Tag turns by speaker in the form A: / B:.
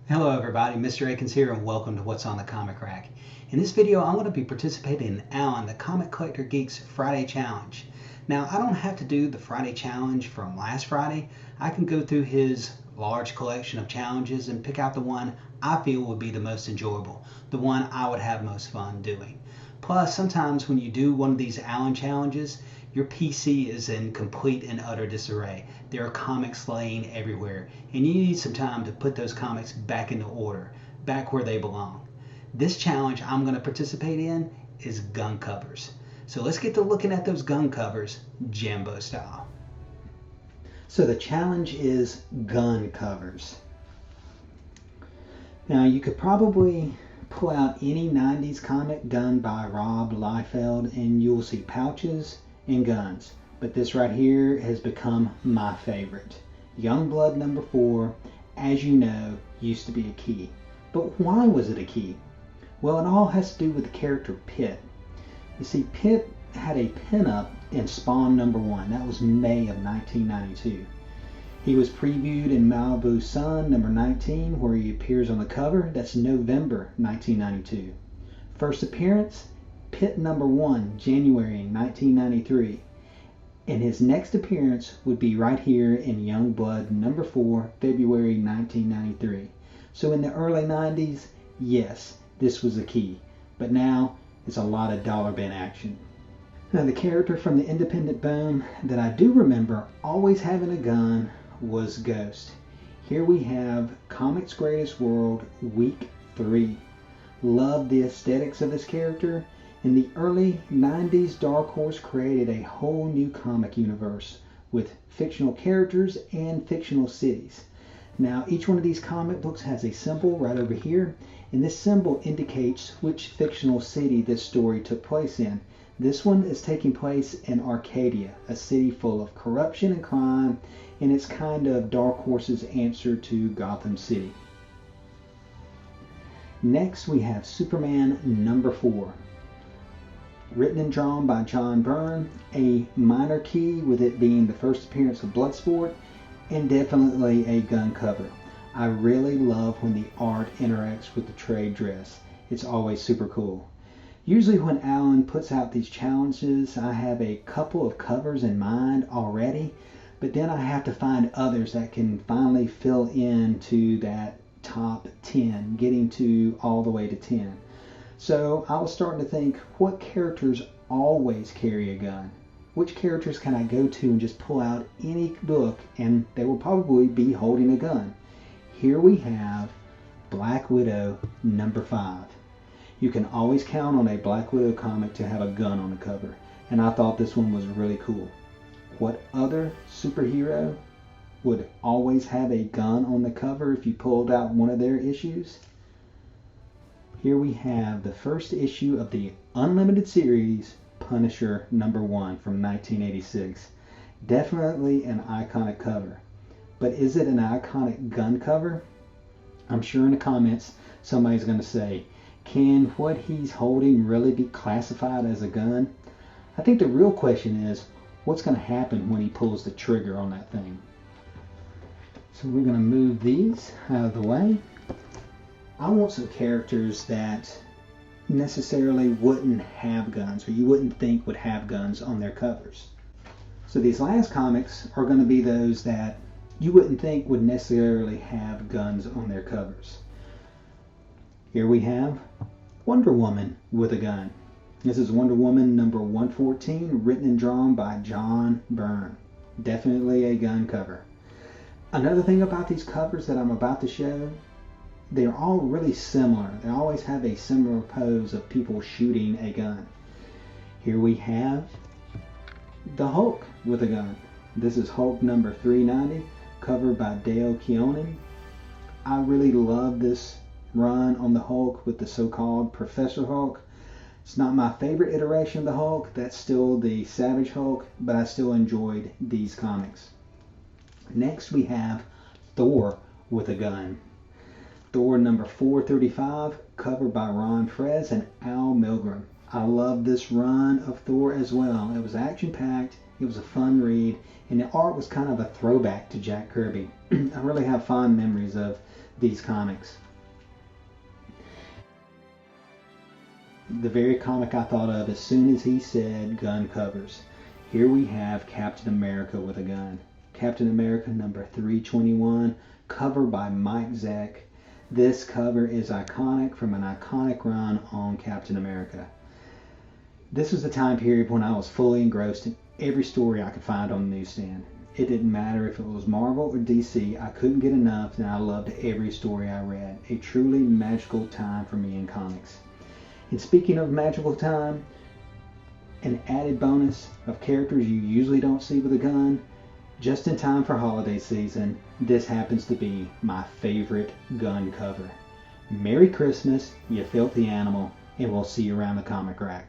A: Hello everybody, Mr. Akins here and welcome to What's on the Comic Rack. In this video I'm going to be participating in Allan, the Comic Collector Geek's Friday Challenge. Now I don't have to do the Friday Challenge from last Friday. I can go through his large collection of challenges and pick out the one I feel would be the most enjoyable, the one I would have most fun doing. Plus sometimes when you do one of these Allan challenges, your PC is in complete and utter disarray. There are comics laying everywhere, and you need some time to put those comics back into order, back where they belong. This challenge I'm going to participate in is gun covers. So let's get to looking at those gun covers, Jambo style. So the challenge is gun covers. Now you could probably pull out any 90s comic done by Rob Liefeld and you'll see pouches and guns, but this right here has become my favorite. Youngblood number 4, as you know, used to be a key. But why was it a key? Well, it all has to do with the character Pitt. You see, Pitt had a pinup in Spawn number 1. That was May of 1992. He was previewed in Malibu Sun number 19, where he appears on the cover. That's November 1992. First appearance, Pitt number 1, January 1993. And his next appearance would be right here in Youngblood number 4, February 1993. So in the early 90s, yes, this was a key. But now it's a lot of dollar bin action. Now the character from the Independent Boom that I do remember always having a gun was Ghost. Here we have Comics Greatest World Week 3. Love the aesthetics of this character. In the early 90s, Dark Horse created a whole new comic universe with fictional characters and fictional cities. Now, each one of these comic books has a symbol right over here, and this symbol indicates which fictional city this story took place in. This one is taking place in Arcadia, a city full of corruption and crime, and it's kind of Dark Horse's answer to Gotham City. Next, we have Superman number 4. Written and drawn by John Byrne, a minor key with it being the first appearance of Bloodsport, and definitely a gun cover. I really love when the art interacts with the trade dress. It's always super cool. Usually when Allan puts out these challenges, I have a couple of covers in mind already, but then I have to find others that can finally fill into that top 10, getting to all the way to 10. So I was starting to think, what characters always carry a gun? Which characters can I go to and just pull out any book and they will probably be holding a gun? Here we have Black Widow number 5. You can always count on a Black Widow comic to have a gun on the cover, and I thought this one was really cool. What other superhero would always have a gun on the cover if you pulled out one of their issues? Here we have the first issue of the Unlimited series, Punisher number 1 from 1986. Definitely an iconic cover. But is it an iconic gun cover? I'm sure in the comments somebody's going to say, can what he's holding really be classified as a gun? I think the real question is, what's going to happen when he pulls the trigger on that thing? So we're going to move these out of the way. I want some characters that necessarily wouldn't have guns, or you wouldn't think would have guns on their covers. So these last comics are going to be those that you wouldn't think would necessarily have guns on their covers. Here we have Wonder Woman with a gun. This is Wonder Woman number 114, written and drawn by John Byrne. Definitely a gun cover. Another thing about these covers that I'm about to show, they're all really similar. They always have a similar pose of people shooting a gun. Here we have the Hulk with a gun. This is Hulk number 390, covered by Dale Keonan. I really love this run on the Hulk with the so-called Professor Hulk. It's not my favorite iteration of the Hulk. That's still the Savage Hulk, but I still enjoyed these comics. Next we have Thor with a gun. Thor number 435, covered by Ron Fres and Al Milgrom. I love this run of Thor as well. It was action-packed. It was a fun read, and the art was kind of a throwback to Jack Kirby. I really have fond memories of these comics. The very comic I thought of as soon as he said gun covers. Here we have Captain America with a gun. Captain America number 321, cover by Mike Zeck. This cover is iconic from an iconic run on Captain America. This was the time period when I was fully engrossed in every story I could find on the newsstand. It didn't matter if it was Marvel or DC, I couldn't get enough, and I loved every story I read. A truly magical time for me in comics. And speaking of magical time, an added bonus of characters you usually don't see with a gun, just in time for holiday season, this happens to be my favorite gun cover. Merry Christmas, you filthy animal, and we'll see you around the comic rack.